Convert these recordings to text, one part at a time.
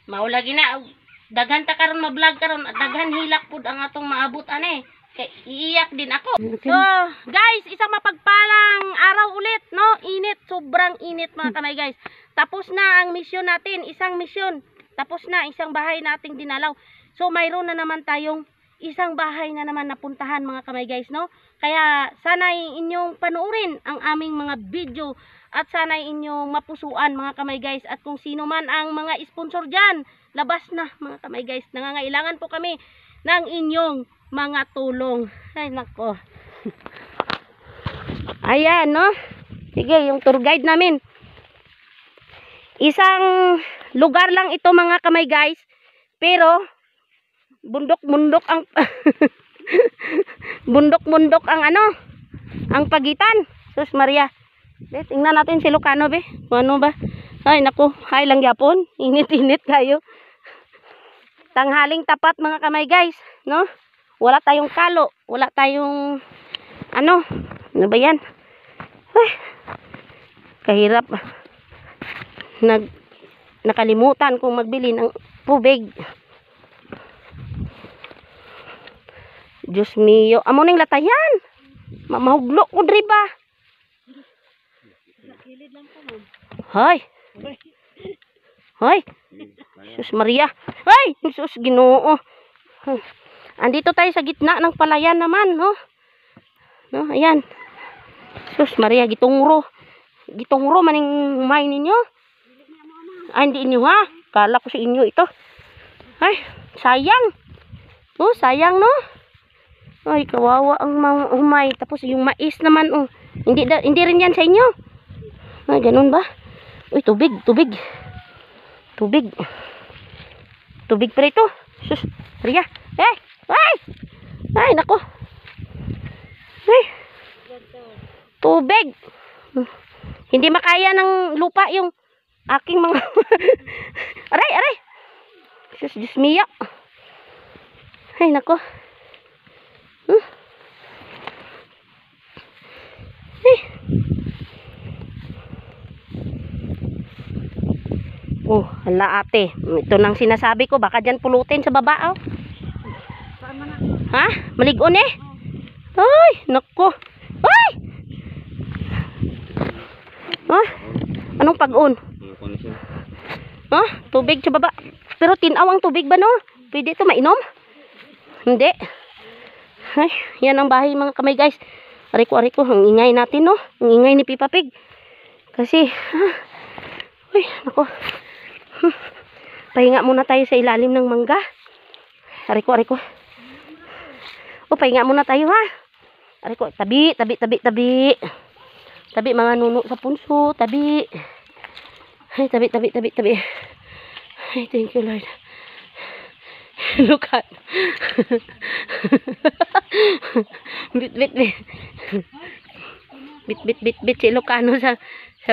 Maulagi na daghan ta karon ma-vlog karon at daghan hilak pud ang atong maabot ane. Kay iiyak din ako. So, guys, isang mapagpalang araw ulit, no? Init, sobrang init mga kamay, guys. Tapos na ang misyon natin, isang misyon. Tapos na isang bahay nating dinalaw. So, mayroon na naman tayong isang bahay na naman napuntahan mga kamay, guys, no? Kaya sana'y inyong panuorin ang aming mga video at sana'y inyong mapusuan mga kamay, guys. At kung sino man ang mga sponsor dyan, labas na mga kamay, guys. Nangangailangan po kami ng inyong mga tulong. Ay nako. Ayan, no? Sige, yung tour guide namin. Isang lugar lang ito mga kamay, guys. Pero bundok-bundok ang bundok-bundok ang ang pagitan. Sus Maria. Tingnan natin si Lucano, be. Ano ba? Ay nako, hay lang yapon. Init-init kayo. Tanghaling tapat mga kamay, guys, no? Wala tayong kalo, wala tayong ano ba yan? Ay, kahirap. Nakalimutan kong magbili ng tubig. Diyos mio, amo ning latayan. Mamahuglo ko diri ba? Hoy. Hoy. Jesus Maria. Hoy, Jesus Ginoo. Andito tayo sa gitna ng palayan naman, no? No, ayan. Jesus Maria, gitungro. Gitungro maning humay ninyo. Ay, hindi inyo ha. Kala ko sa inyo ito. Ay, sayang. Oh, sayang, no? Ay, kawawa ang mga humay. Tapos yung mais naman, oh. Hindi rin yan sa inyo. Ay, ganun ba? Uy, tubig. Tubig pa ito. Sus, Maria. Ay! Ay, nako. Ay. Tubig. Hindi makaya ng lupa yung aking mga aray. Sus, Diyos mio. Ay, nako. Ay. Oh, hala ate. Ito nang sinasabi ko. Baka dyan pulutin sa baba, oh. Ha? Maligon eh? Ay, nako. Ay! Ha? Anong pag-on? Ha? Tubig sa baba. Pero tinaw ang tubig ba, no? Pwede ito mainom? Hindi. Ay, yan ang bahay mga kamay, guys. Ariko. Ang ingay natin, no? Ang ingay ni Peppa Pig. Kasi, uy, nako. Pahinga muna tayo sa ilalim ng mangga. Ariko. O, pahinga muna tayo, ha? Ariko, tabi. Tabi, mga nuno sa punso. Tabi. Ay, tabi. Ay, thank you, Lord. Look at. Bit si Lucano sa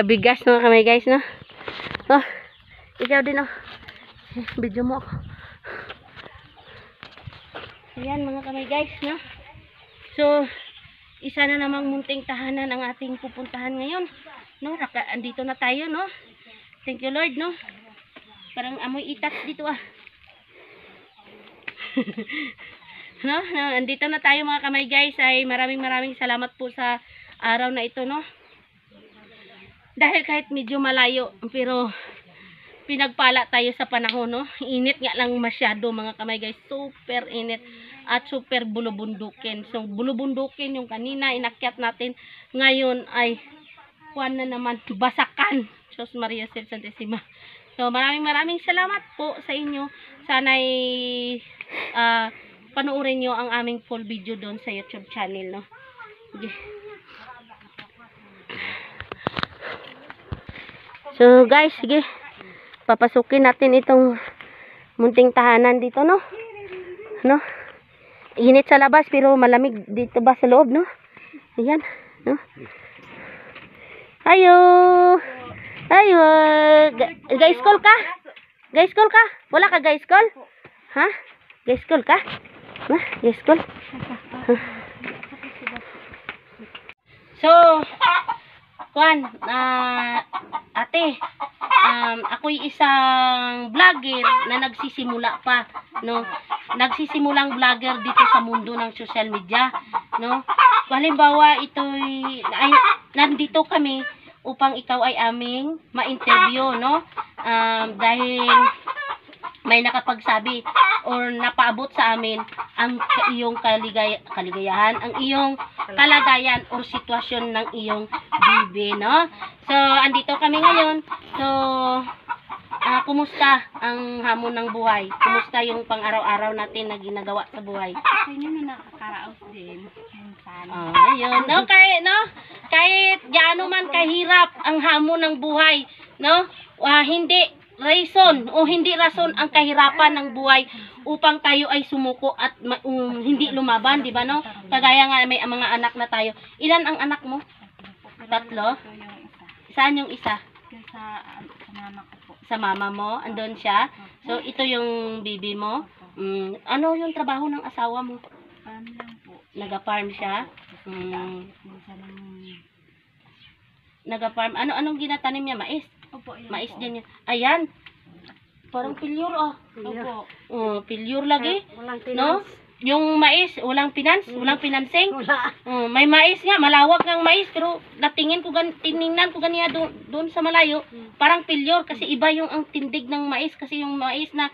bigas, no, kamay, guys, no? Oh, ikaw din, oh. Video mo ako. Ayan, mga kamay, guys, no? So, isa na namang munting tahanan ang ating pupuntahan ngayon, no? Andito na tayo, no? Thank you, Lord, no? Parang amoy itas dito, ah. No? Andito na tayo mga kamay, guys. Ay maraming salamat po sa araw na ito, no? Dahil kahit medyo malayo, pero pinagpala tayo sa panahon, no? Init nga lang masyado mga kamay, guys. Super init at super bulubundukin. So bulubundukin yung kanina inakyat natin. Ngayon ay kuwan na naman, basakan. Diyos Maria Santissima. So maraming salamat po sa inyo. Sana'y panoorin nyo ang aming full video doon sa YouTube channel, no? Okay. So guys, sige. Papasukin natin itong munting tahanan dito, no? No? Init sa labas pero malamig dito ba sa loob, no? Ayan, no? Ayo. Guys call ka? Guys call ka? Wala ka guys call? Ha? Guys call ka? Ha? Guys call? So, Kwan, ate, ako'y isang vlogger na nagsisimula pa, no? Nagsisimulang vlogger dito sa mundo ng social media, no? Halimbawa, nandito kami upang ikaw ay aming ma-interview, no? Dahil may nakapagsabi or napaabot sa amin ang iyong kaligayahan, ang iyong kalagayan or sitwasyon ng iyong bibi, no? So, andito kami ngayon. So, kumusta ang hamon ng buhay? Kumusta yung pang-araw-araw natin na ginagawa sa buhay? Kasi nyo na nakakaraos din. Ayun, no? Kahit gaano man kahirap ang hamon ng buhay, no? Hindi rason ang kahirapan ng buhay upang tayo ay sumuko at hindi lumaban, di ba, no? Kagaya nga may mga anak na tayo. Ilan ang anak mo? 3? Saan yung isa? Sa mama ko po. Sa mama mo? Andun siya? So, ito yung baby mo? Ano yung trabaho ng asawa mo? Farm lang po. Naga-farm siya? Naga-farm. Anong ginatanim niya? Mais? Opo, yun Mais po. din yan. Ayan. Parang pilyur, oh. Opo. Pilyur lagi. Walang No? Yung mais, walang walang financing. Wala. May mais nga, malawak ng mais, pero tiningnan ko ganiya doon sa malayo, parang pilyur kasi iba yung ang tindig ng mais kasi yung mais na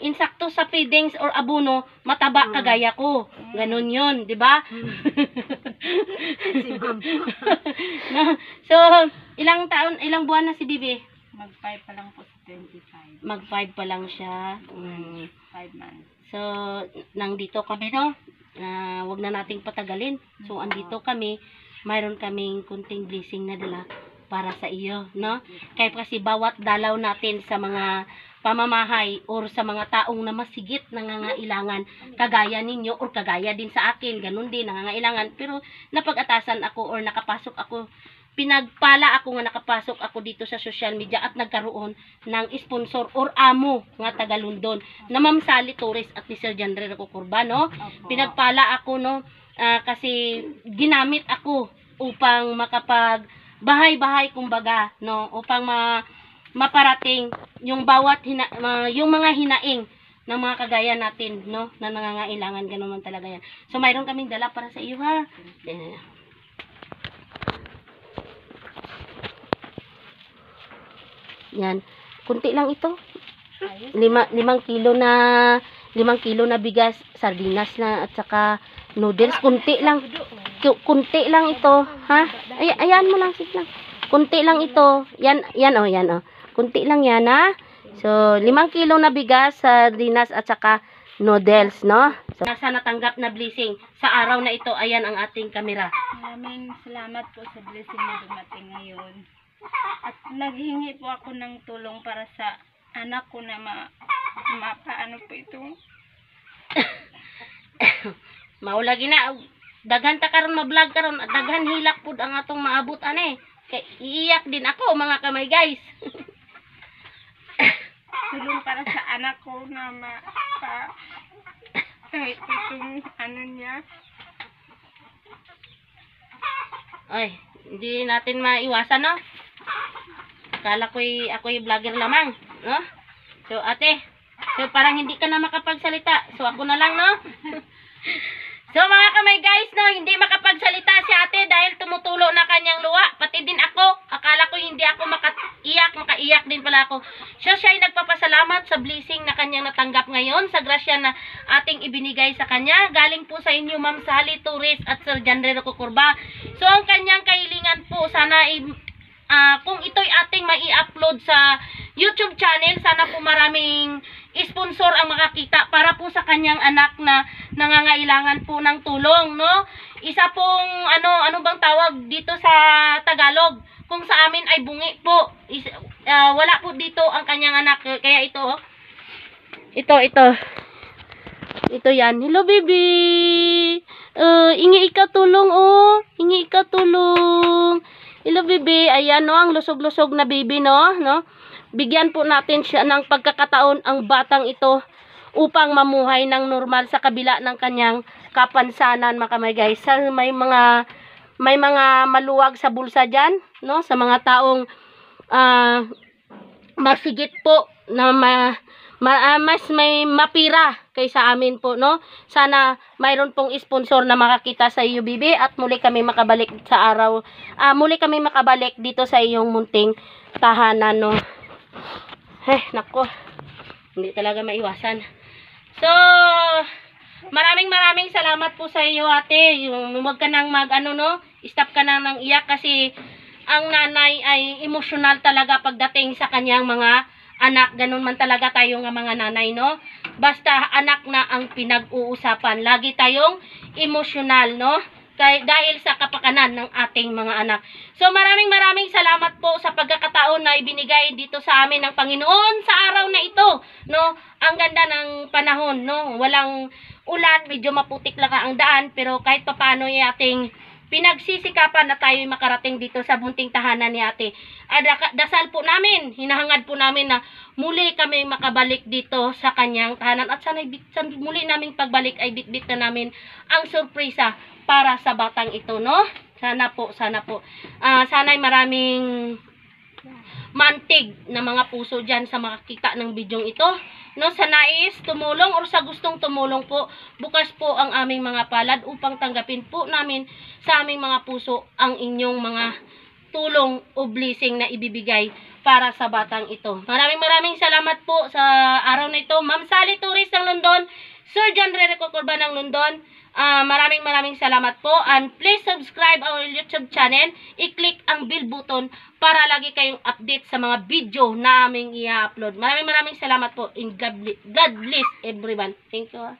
insakto sa feedings or abono, mataba kagaya ko. Ganun yun, di ba? No? So, ilang buwan na si Bibi? Mag-5 pa lang po sa 25. Mag-5 pa lang siya. 5 months. So, nandito kami, no? Wag na nating patagalin. So, andito kami. Mayroon kaming kunting blessing na dala para sa iyo, no? Kaya kasi bawat dalaw natin sa mga pamamahay or sa mga taong na masigit nangangailangan kagaya ninyo or kagaya din sa akin, ganun din nangangailangan, pero napag-atasan ako or nakapasok ako, pinagpala ako nga nakapasok ako dito sa social media at nagkaroon ng sponsor or amo nga taga London na Ma'am Sally Torres at ni Sir Jandre Kukurba, no? Pinagpala ako, no? Kasi ginamit ako upang makapag bahay-bahay kumbaga, no? Upang maparating yung bawat yung mga hinaing ng mga kagaya natin, no? Na nangangailangan, ganun man talaga yan. So, mayroon kaming dala para sa iyo, ha? Yan. Kunti lang ito. 5 kilo na bigas, sardinas na at saka noodles. Kunti lang. Kunti lang ito, ha? Ayan mo lang, sit lang. Kunti lang ito. Yan oh. Kunti lang yan, ha? So, 5 kilo na bigas, sardinas at saka noodles, no? So, nasa natanggap na blessing sa araw na ito, ayan ang ating kamera. Maraming salamat po sa blessing na dumating ngayon. At naghingi po ako ng tulong para sa anak ko na mapaano po ito. Maulagi na. Daghan ta karon ma-vlog karon at daghan hilak pud ang atong maabot ane. Kay iiyak din ako mga kamay guys. Tulong para sa anak ko na kahit itong ano niya. Ay, hindi natin maiwasan, no? Akala ako'y vlogger lamang, no? So, ate, parang hindi ka na makapagsalita. So, ako na lang, no? So, mga kamay guys, no, hindi makapagsalita si ate dahil tumutulo na kanyang luha. Pati din ako. Akala ko hindi ako makaiyak din pala ako. So, siya ay nagpapasalamat sa blessing na kanyang natanggap ngayon, sa grasya na ating ibinigay sa kanya. Galing po sa inyo, Ma'am Sally Torres at Sir Jandre Kukurba. So, ang kanyang kahilingan po, sana kung ito'y ating mai-upload sa YouTube channel, sana po maraming sponsor ang makakita para po sa kanyang anak na nangangailangan po ng tulong, no? Isa pong ano bang tawag dito sa Tagalog? Kung sa amin ay bungi po. Wala po dito ang kanyang anak, kaya ito, oh. Ito yan. Hello baby. Ingi ikaw tulong, oh. Ingi ikaw tulong. Hello baby. Ayan, no, ang lusog-lusog na baby, no? Bigyan po natin siya ng pagkakataon ang batang ito upang mamuhay ng normal sa kabila ng kanyang kapansanan, mga kamay guys. May mga may mga maluwag sa bulsa dyan, no? Sa mga taong masigit po na mas may mapira kaysa amin po, no? Sana mayroon pong sponsor na makakita sa iyo, bibi, at muli kami makabalik sa araw. Muli kami makabalik dito sa iyong munting tahanan, no? Nako. Hindi talaga maiwasan. So, maraming salamat po sa iyo, ate. Yung wag ka nang stop ka nang iyak kasi ang nanay ay emosyonal talaga pagdating sa kanyang mga anak. Ganun man talaga tayo nga mga nanay, no? Basta anak na ang pinag-uusapan. Lagi tayong emosyonal, no? Dahil sa kapakanan ng ating mga anak. So maraming salamat po sa pagkakataon na ibinigay dito sa amin ng Panginoon sa araw na ito, no? Ang ganda ng panahon, no? Walang ulan, medyo maputik lang ang daan, pero kahit papaano ay ating pinagsisikapan na tayo makarating dito sa bunting tahanan ni ate. Dasal po namin, hinahangad po namin na muli kami makabalik dito sa kanyang tahanan. At sana muli naming pagbalik ay bitbit na namin ang sorpresa para sa batang ito, no? Sana po. Sana'y maraming mantig na mga puso dyan sa makakita ng bidyong ito, no? Sa nais tumulong or sa gustong tumulong po, bukas po ang aming mga palad upang tanggapin po namin sa aming mga puso ang inyong mga tulong o blessing na ibibigay para sa batang ito. Maraming salamat po sa araw na ito. Ma'am Sally Torres ng London, Sir John Rerico Corban ng London, maraming salamat po, and please subscribe our YouTube channel, i-click ang bell button para lagi kayong update sa mga video na aming i-upload. Maraming salamat po, and God bless everyone. Thank you.